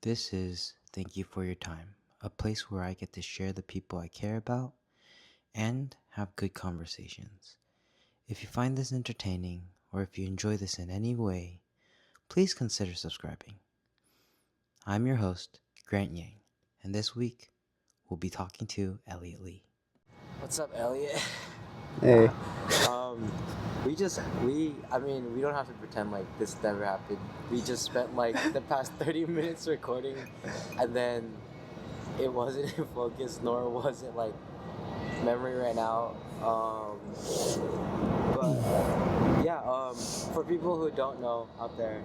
This is Thank You for Your Time, a place where I get to share the people I care about and have good conversations. If you find this entertaining or if you enjoy this in any way, please consider subscribing. I'm your host, Grant Yang, and this week we'll be talking to Elliot Lee. What's up, Elliot? Hey. um, we don't have to pretend like this never happened. We just spent like the past 30 minutes recording, and then it wasn't in focus, nor was it like memory right now. For people who don't know out there,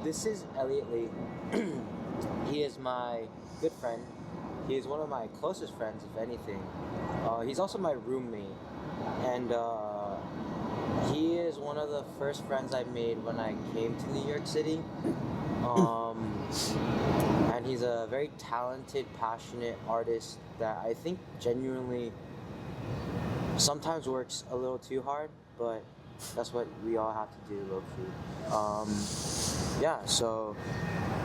this is Elliot Lee. He is my good friend. He is one of my closest friends, if anything. He's also my roommate, and he is one of the first friends I made when I came to New York City. And he's a very talented, passionate artist that I think genuinely sometimes works a little too hard, but that's what we all have to do, low-key. So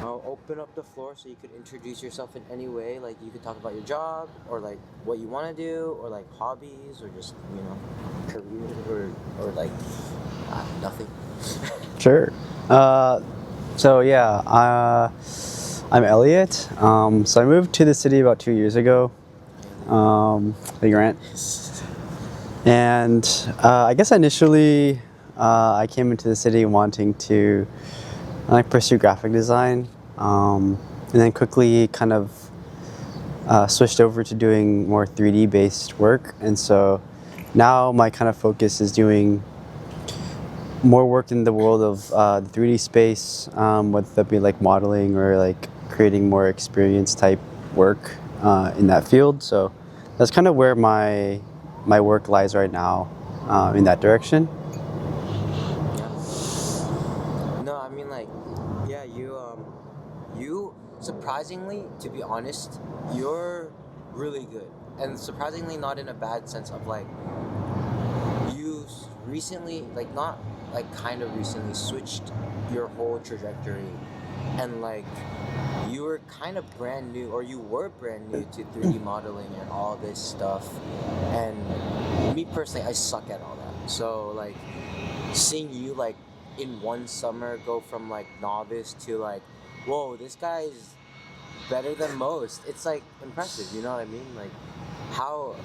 I'll open up the floor so you could introduce yourself in any way. Like, you could talk about your job, or like what you want to do, or like hobbies, or just, career, or like nothing. Sure. I'm Elliot. So I moved to the city about 2 years ago. Hey, Grant. And I guess initially I came into the city wanting to pursue graphic design, and then quickly kind of switched over to doing more 3D based work. And so now my kind of focus is doing more work in the world of the 3D space, whether that be like modeling or like creating more experience type work in that field. So that's kind of where my work lies right now, in that direction. No, I mean, like, yeah, you surprisingly, to be honest, you're really good, and surprisingly not in a bad sense of like you recently, like not like kind of recently switched your whole trajectory, and like you were kind of brand new, or you were brand new to 3D modeling and all this stuff, and me personally, I suck at all that. So like seeing you like in one summer go from like novice to like, whoa, this guy's better than most. It's like impressive, you know what I mean? Like how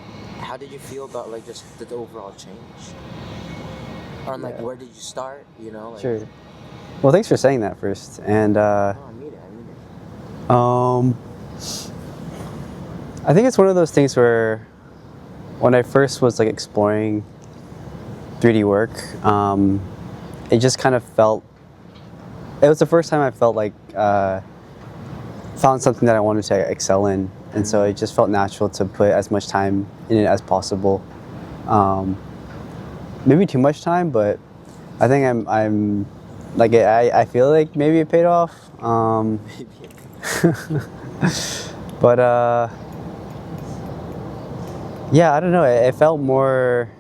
did you feel about like just the overall change? Or like where did you start? You know, like, Sure. Well, thanks for saying that first. And no, I mean it. I think it's one of those things where when I first was like exploring 3D work, it just kind of felt, it was the first time I felt like found something that I wanted to excel in, and so it just felt natural to put as much time in it as possible. Maybe too much time, but I think I'm like, I feel like maybe it paid off. But I don't know. It felt more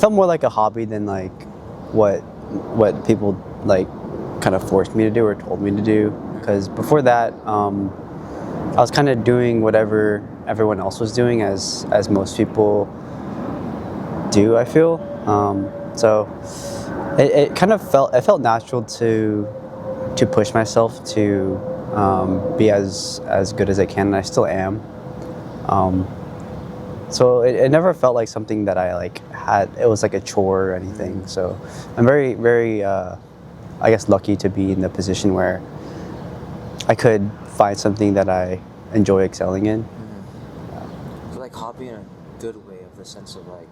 like a hobby than like what people like kind of forced me to do or told me to do. Because before that, I was kind of doing whatever everyone else was doing, as most people do, I feel. So it kind of felt natural to push myself to be as good as I can, and I still am. So it never felt like something that I like had. It was like a chore or anything. So I'm very, very, I guess, lucky to be in the position where I could find something that I enjoy excelling in. So like hobby in a good way, of the sense of like,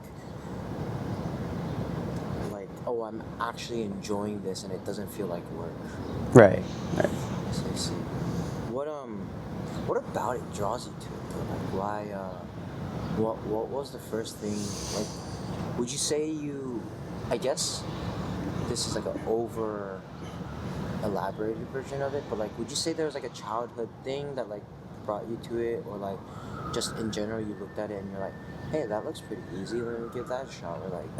oh, I'm actually enjoying this, and it doesn't feel like work. Right. I see. What about it draws you to it though? Like, why? What was the first thing? Like, would you say you? I guess this is like an over elaborated version of it, but like, would you say there was like a childhood thing that like brought you to it, or like just in general you looked at it and you're like, hey, that looks pretty easy, let me give that a shot, or like,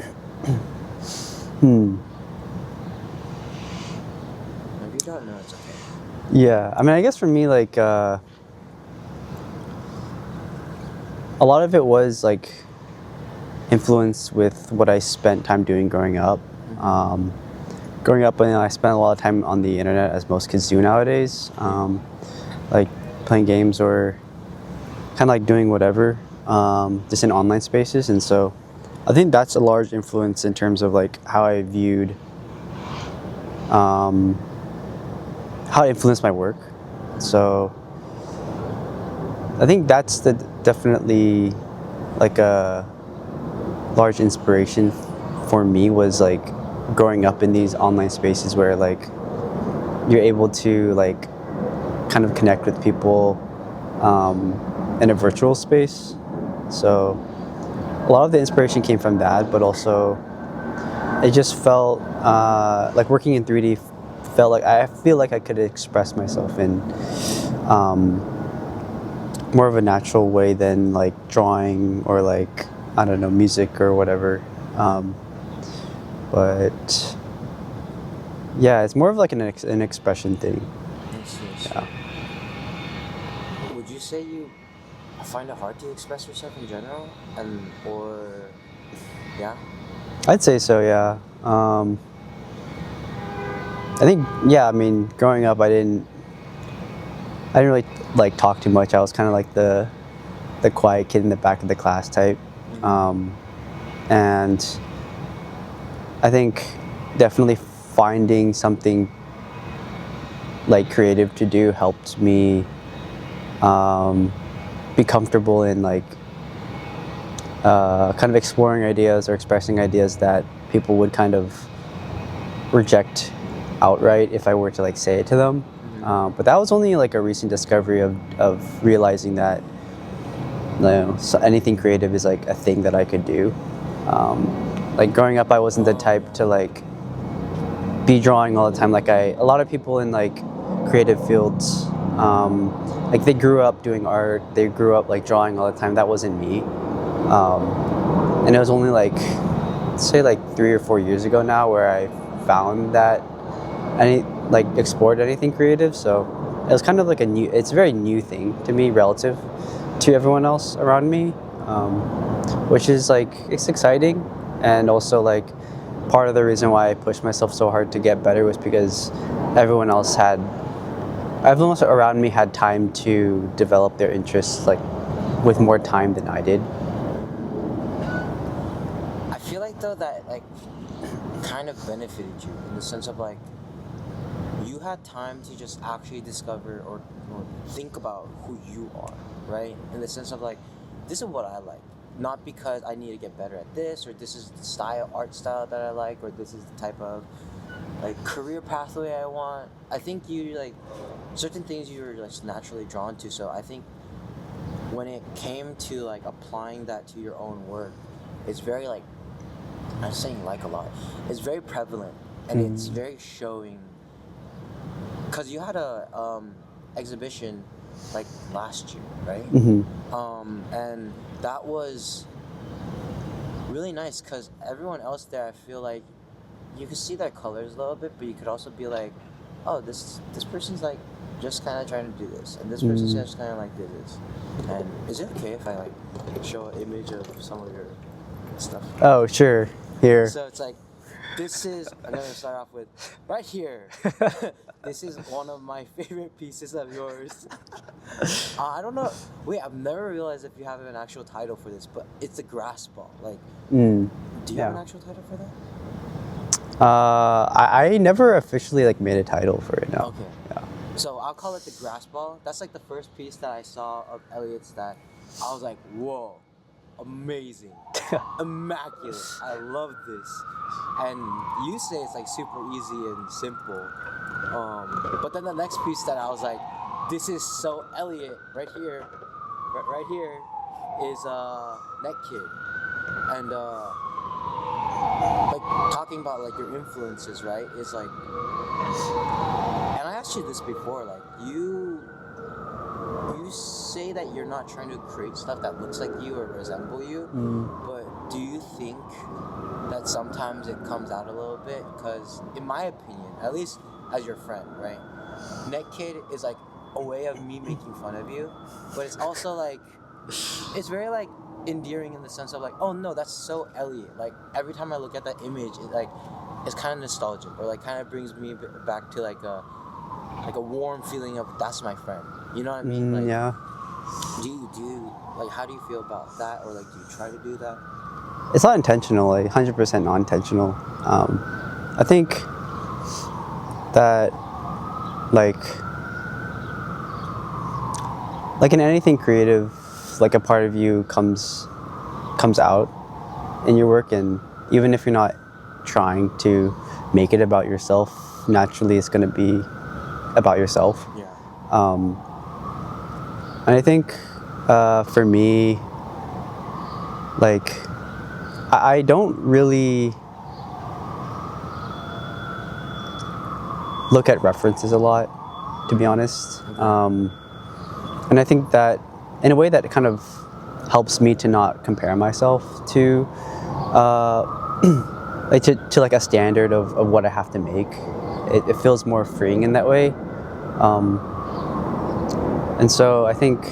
maybe? don't? No, it's okay. Yeah, I mean, I guess for me, like, a lot of it was like influenced with what I spent time doing growing up. Growing up, I spent a lot of time on the internet, as most kids do nowadays, like playing games or kind of like doing whatever, just in online spaces. And so I think that's a large influence in terms of like how I viewed, how it influenced my work. So I think that's definitely like a large inspiration for me, was like growing up in these online spaces where like you're able to like kind of connect with people in a virtual space. So a lot of the inspiration came from that, but also it just felt like working in 3D felt like I feel like I could express myself in more of a natural way than like drawing or like, I don't know, music or whatever. But yeah, it's more of like an expression thing. Yeah. Would you say you find it hard to express yourself in general, or yeah? I'd say so, yeah. I think, yeah, I mean, growing up, I didn't really like talk too much. I was kind of like the quiet kid in the back of the class type. And I think definitely finding something like creative to do helped me be comfortable in like kind of exploring ideas or expressing ideas that people would kind of reject outright if I were to like say it to them. But that was only like a recent discovery of realizing that, you know, so anything creative is like a thing that I could do. Like growing up, I wasn't the type to like be drawing all the time. Like a lot of people in like creative fields, like they grew up doing art. They grew up like drawing all the time. That wasn't me. And it was only like, say like 3 or 4 years ago now where I found that like explored anything creative. So it was kind of like it's a very new thing to me relative to everyone else around me, which is like, it's exciting. And also like part of the reason why I pushed myself so hard to get better was because everyone else around me had time to develop their interests like with more time than I did. I feel like though that like kind of benefited you in the sense of like you had time to just actually discover or think about who you are, right? In the sense of like, this is what I like. Not because I need to get better at this, or this is the art style that I like, or this is the type of like career pathway I want. I think you like certain things you're like naturally drawn to. So I think when it came to like applying that to your own work, it's very like, I'm saying like a lot. It's very prevalent and it's very showing. Cause you had a exhibition like last year, right? And that was really nice because everyone else there, I feel like you could see their colors a little bit, but you could also be like, oh, this person's like just kind of trying to do this, and this person's just kind of like do this. And is it okay if I like show an image of some of your stuff? Oh, sure. Here. So it's like, I'm gonna start off with right here. This is one of my favorite pieces of yours. I don't know. Wait, I've never realized if you have an actual title for this, but it's a grass ball. Like, do you have an actual title for that? I never officially like made a title for it. No. Okay. Yeah. So I'll call it the grass ball. That's like the first piece that I saw of Elliot's that I was like, whoa, amazing, immaculate. I love this. And you say it's like super easy and simple. But then the next piece that I was like, this is so Elliot right here. Right here is Net Kid. And like talking about like your influences, right? Is like, and I asked you this before, like you say that you're not trying to create stuff that looks like you or resemble you, but do you think that sometimes it comes out a little bit? Because in my opinion, at least as your friend, right? Neck kid is like a way of me making fun of you, but it's also like it's very like endearing in the sense of like, oh no, that's so Elliot. Like every time I look at that image, it like it's kind of nostalgic or like kind of brings me back to like a warm feeling of that's my friend. You know what I mean? Like, Yeah. do you like how do you feel about that, or like do you try to do that? It's not intentional, like 100% non-intentional. I think that like in anything creative, like a part of you comes out in your work, and even if you're not trying to make it about yourself, naturally it's going to be about yourself. Yeah. And I think for me, like I don't really look at references a lot, to be honest. And I think that in a way that kind of helps me to not compare myself to like to like a standard of what I have to make. It feels more freeing in that way. And so I think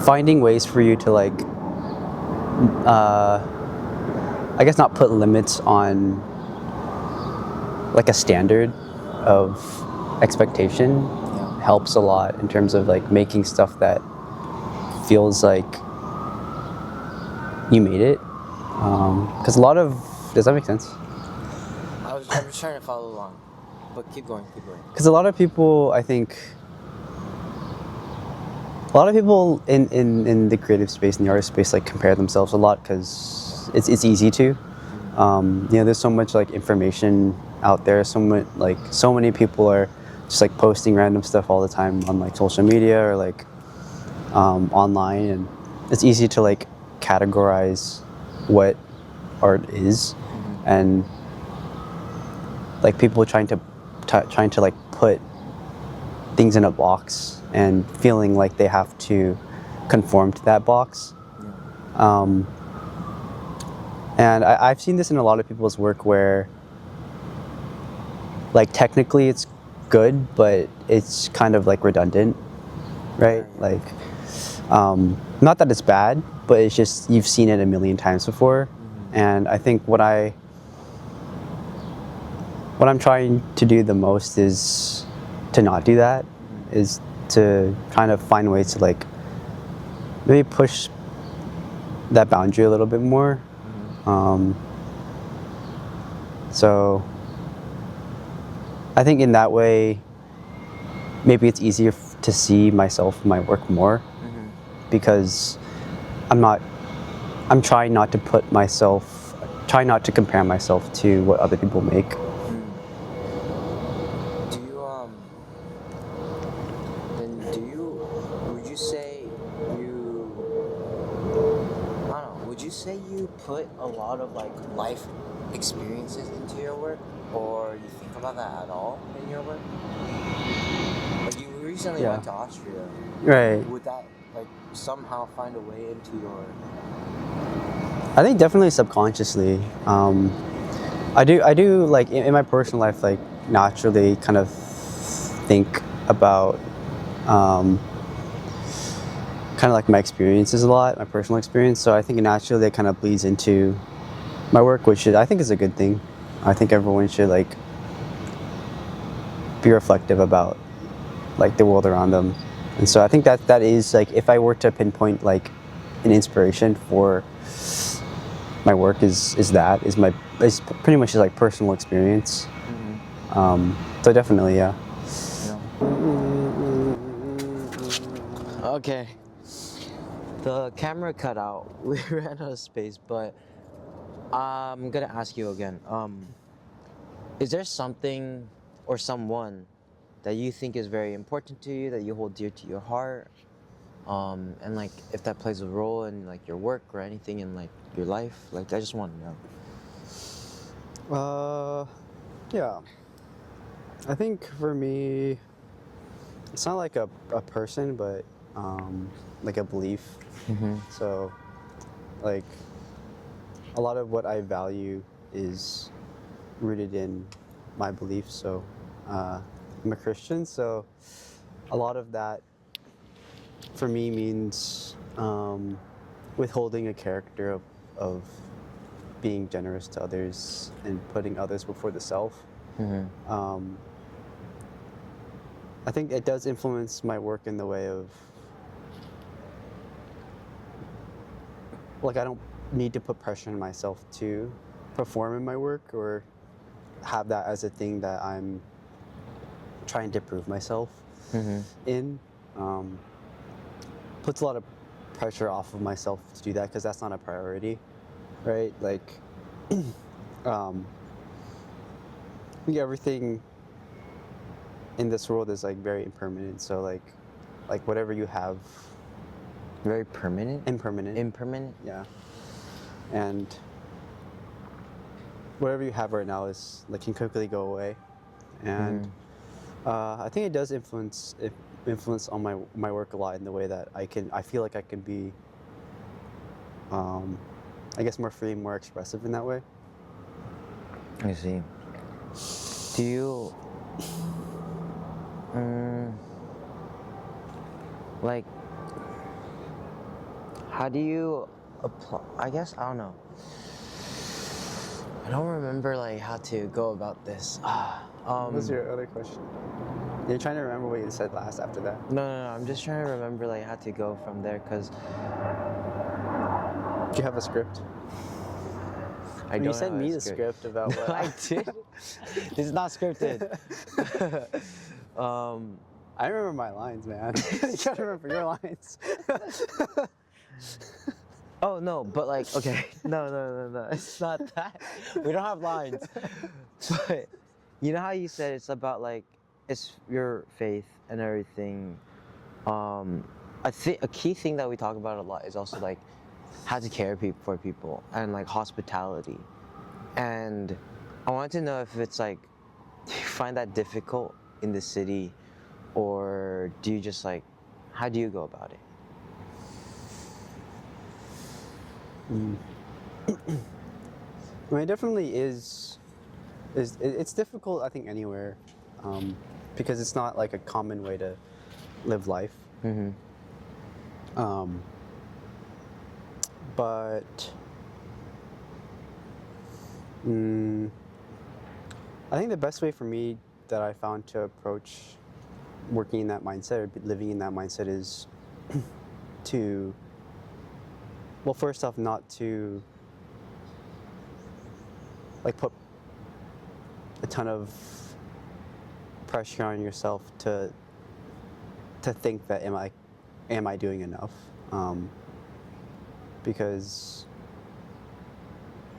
finding ways for you to like I guess not put limits on like a standard of expectation helps a lot in terms of like making stuff that feels like you made it. Because a lot of, does that make sense? I'm just trying to follow along, but keep going. Because a lot of people, I think, a lot of people in the creative space, in the artist space, like compare themselves a lot because it's easy to. You know, there's so much like information out there. So many people are just like posting random stuff all the time on like social media or like online, and it's easy to like categorize what art is, and like people trying to like put things in a box and feeling like they have to conform to that box. And I've seen this in a lot of people's work where like technically it's good, but it's kind of like redundant, right? Like not that it's bad, but it's just you've seen it a million times before. And I think what I'm trying to do the most is to not do that, is to kind of find ways to like maybe push that boundary a little bit more. So I think in that way, maybe it's easier to see myself, my work more, because I'm trying not to try not to compare myself to what other people make. Would you say you put a lot of like life experiences into your work, or you think about that at all in your work? Like you recently went to Austria. Right. Would that like somehow find a way into your? I think definitely subconsciously. I do like in my personal life, like naturally kind of think about kind of like my experiences a lot, my personal experience. So I think naturally that kind of bleeds into my work, which I think is a good thing. I think everyone should like be reflective about like the world around them. And so I think that is like, if I were to pinpoint like an inspiration for my work is pretty much just like personal experience. So definitely, yeah. Okay. The camera cut out. We ran out of space, but I'm gonna ask you again. Is there something or someone that you think is very important to you, that you hold dear to your heart? And like if that plays a role in like your work or anything in like your life? Like I just want to know. Yeah. I think for me, it's not like a person, but like a belief. So, like, a lot of what I value is rooted in my beliefs. So, I'm a Christian, so a lot of that for me means withholding a character of being generous to others and putting others before the self. I think it does influence my work in the way of, like, I don't need to put pressure on myself to perform in my work or have that as a thing that I'm trying to prove myself in. Puts a lot of pressure off of myself to do that because that's not a priority, right? Like, I think everything in this world is like very impermanent. So like whatever you have, Very permanent? impermanent. Impermanent? Yeah. And whatever you have right now is like can quickly go away, and I think it does influence on my work a lot in the way that I feel like I can be, I guess, more free, more expressive in that way. I see. Do you like, how do you apply? I guess, I don't know. I don't remember like how to go about this. What was your other question? You're trying to remember what you said last after that. No, I'm just trying to remember like how to go from there, because Do you have a script? I don't You sent have me a the script about No, what I did. It's not scripted. I remember my lines, man. You gotta remember your lines. Oh no, but like, okay, no, it's not that. We don't have lines. But you know how you said it's about like, it's your faith and everything. I think a key thing that we talk about a lot is also like how to care for people and like hospitality. And I wanted to know if it's like, do you find that difficult in the city, or do you just like, how do you go about it? I mean, it definitely is. It's difficult, I think, anywhere, because it's not like a common way to live life. But I think the best way for me that I found to approach working in that mindset or living in that mindset is to, well, first off, not to like put a ton of pressure on yourself to think that am I doing enough, because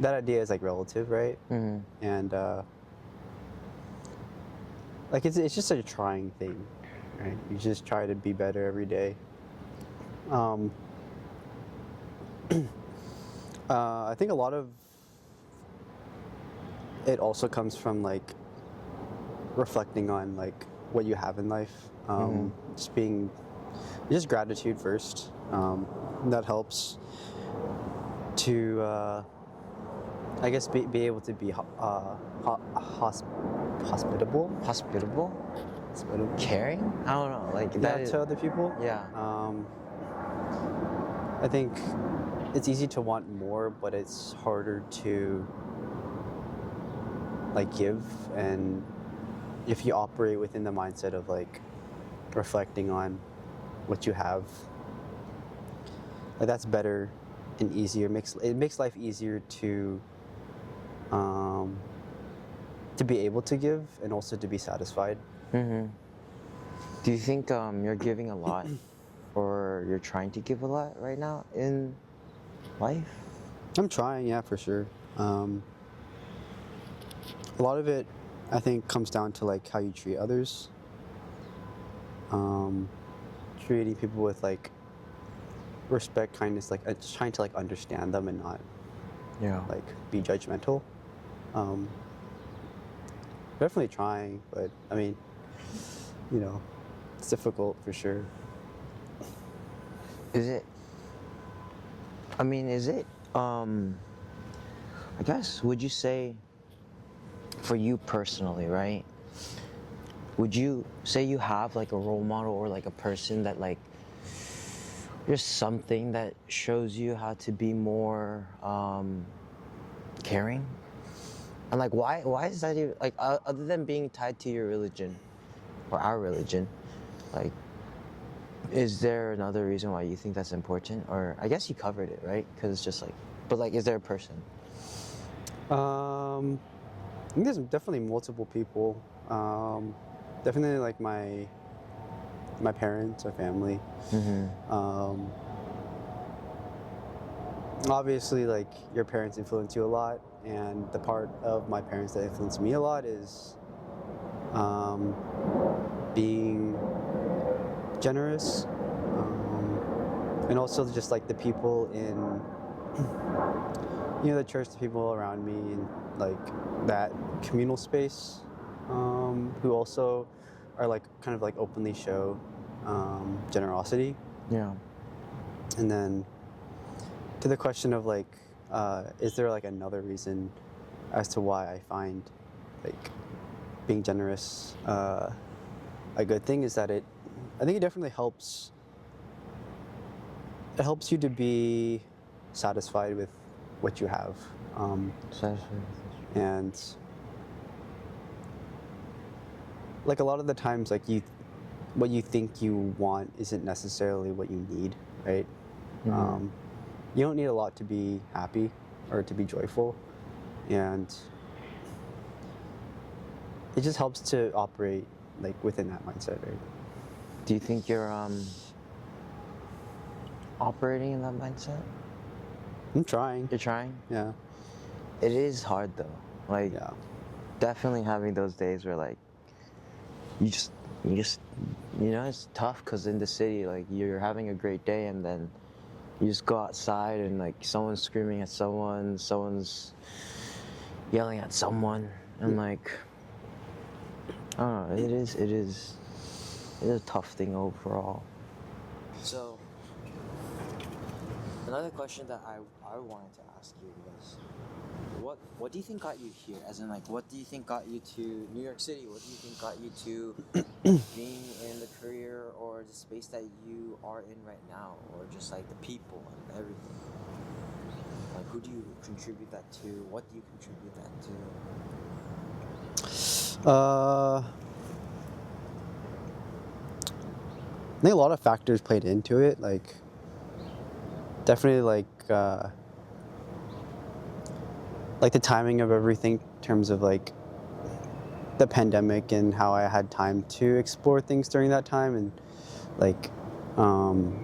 that idea is like relative, right? And like it's just a trying thing, right? You just try to be better every day. I think a lot of it also comes from like reflecting on like what you have in life, just gratitude first. That helps to I guess be able to be hospitable, Hospitable? Caring? I don't know. Like that to other people. Yeah. I think it's easy to want more, but it's harder to like give. And if you operate within the mindset of like reflecting on what you have, like that's better and easier. It makes life easier to be able to give and also to be satisfied. Do you think you're giving a lot, or you're trying to give a lot right now in life? I'm trying, yeah, for sure. A lot of it, I think, comes down to like how you treat others. Treating people with like respect, kindness, like just trying to like understand them and not like be judgmental. Definitely trying, but I mean, you know, it's difficult for sure. Is it? I guess, would you say, for you personally, right? would you say you have like a role model or like a person that like just something that shows you how to be more caring? And like why is that even like other than being tied to your religion or our religion, like is there another reason why you think that's important? Or I guess you covered it, right? Because it's just like, but like, is there a person? I think there's definitely multiple people. Definitely like my parents or family. Obviously, like your parents influence you a lot, and the part of my parents that influenced me a lot is being generous, and also just like the people in the church, the people around me, and like that communal space, who also are like kind of like openly show generosity. Yeah. And then to the question of like, is there like another reason as to why I find like being generous a good thing, is that I think it definitely helps. It helps you to be satisfied with what you have, and like a lot of the times, like what you think you want isn't necessarily what you need, right? You don't need a lot to be happy or to be joyful, and it just helps to operate like within that mindset, right? Do you think you're operating in that mindset? I'm trying. You're trying? Yeah. It is hard though. Like Yeah. definitely having those days where like you just it's tough because in the city like you're having a great day and then you just go outside and like someone's screaming at someone, someone's yelling at someone, and like I don't know, it is a tough thing overall. So another question that I wanted to ask you was, what do you think got you here? As in, like, what do you think got you to New York City? What do you think got you to being in the career or the space that you are in right now, or just like the people and everything? Like, who do you contribute that to? What do you contribute that to? I think a lot of factors played into it. Like, definitely like the timing of everything in terms of like the pandemic and how I had time to explore things during that time, and like and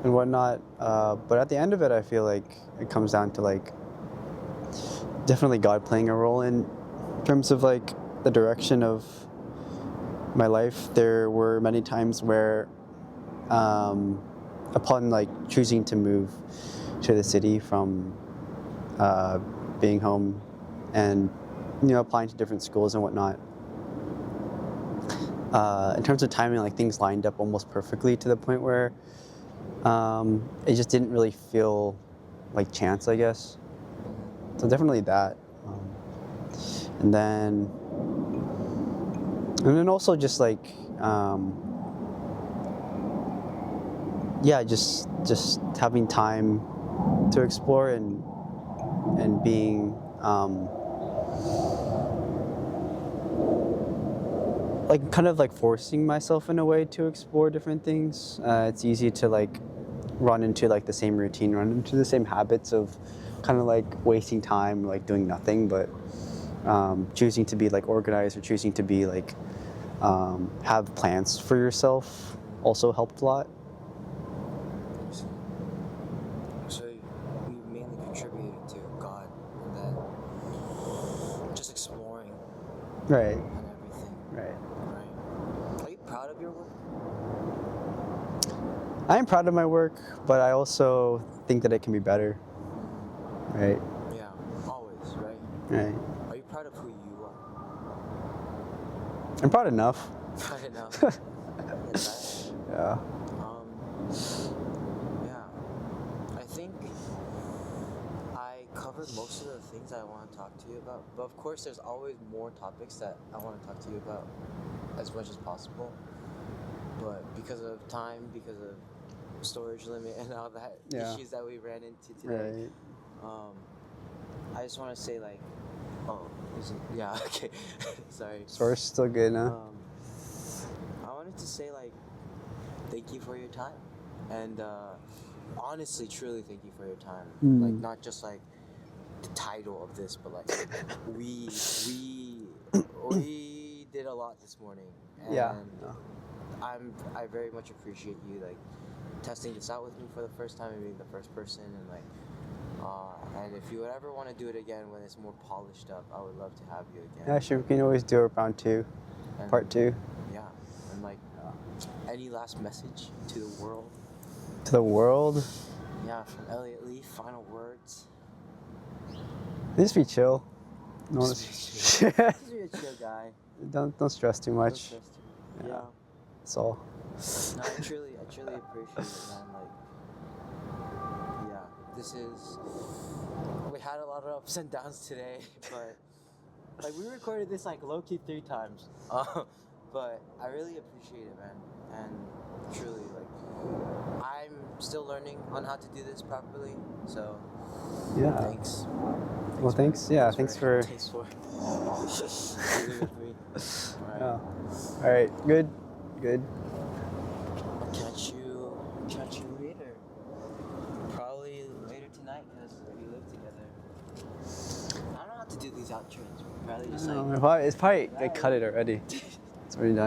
whatnot. But at the end of it, I feel like it comes down to like definitely God playing a role in terms of like the direction of my life. There were many times where upon like choosing to move to the city from being home and applying to different schools and whatnot, in terms of timing, like things lined up almost perfectly to the point where it just didn't really feel like chance, I guess. So definitely that, and then also just like yeah, just having time to explore and being like kind of like forcing myself in a way to explore different things. It's easy to like run into like the same routine, run into the same habits of kind of like wasting time, like doing nothing, but choosing to be like organized or choosing to be like have plans for yourself also helped a lot. So you mainly contributed to God and then just exploring Right. and everything. Right. Right. Are you proud of your work? I am proud of my work, but I also think that it can be better. Right. Yeah, always, right? Right. Are you proud of who you are? I'm proud enough. Proud enough. I get that. Yeah. Yeah. I think I covered covered most of the things I want to talk to you about. But of course, there's always more topics that I want to talk to you about as much as possible. But because of time, because of storage limit and all that Yeah. issues that we ran into today, Right. I just want to say like, oh, yeah, okay, sorry. Source still good, huh? I wanted to say like, thank you for your time, and honestly, truly, thank you for your time. Like, not just like the title of this, but like we did a lot this morning, and Yeah. I very much appreciate you like testing this out with me for the first time and being the first person, and like and if you would ever want to do it again when it's more polished up, I would love to have you again. Yeah, sure. We can always do a round 2, And, part 2. Yeah, and like any last message to the world? To the world. Yeah, from Elliot Lee. Final words. Just be chill. No, Just be a chill guy. don't stress too Don't much. stress too much. Yeah. Yeah. That's all. No, I truly appreciate it, man. Like, yeah, this is. We had a lot of ups and downs today, but like we recorded this like low key 3 times. But I really appreciate it, man, and truly like I'm still learning on how to do this properly. So Yeah. thanks. Well, thanks. Yeah, thanks for. Thanks for dealing with me. All right. Yeah. All right. Good. Good. I'll catch you later. Probably later tonight because we live together. I don't know how to do these outros. Probably just like. It's probably I cut it already. It's already done.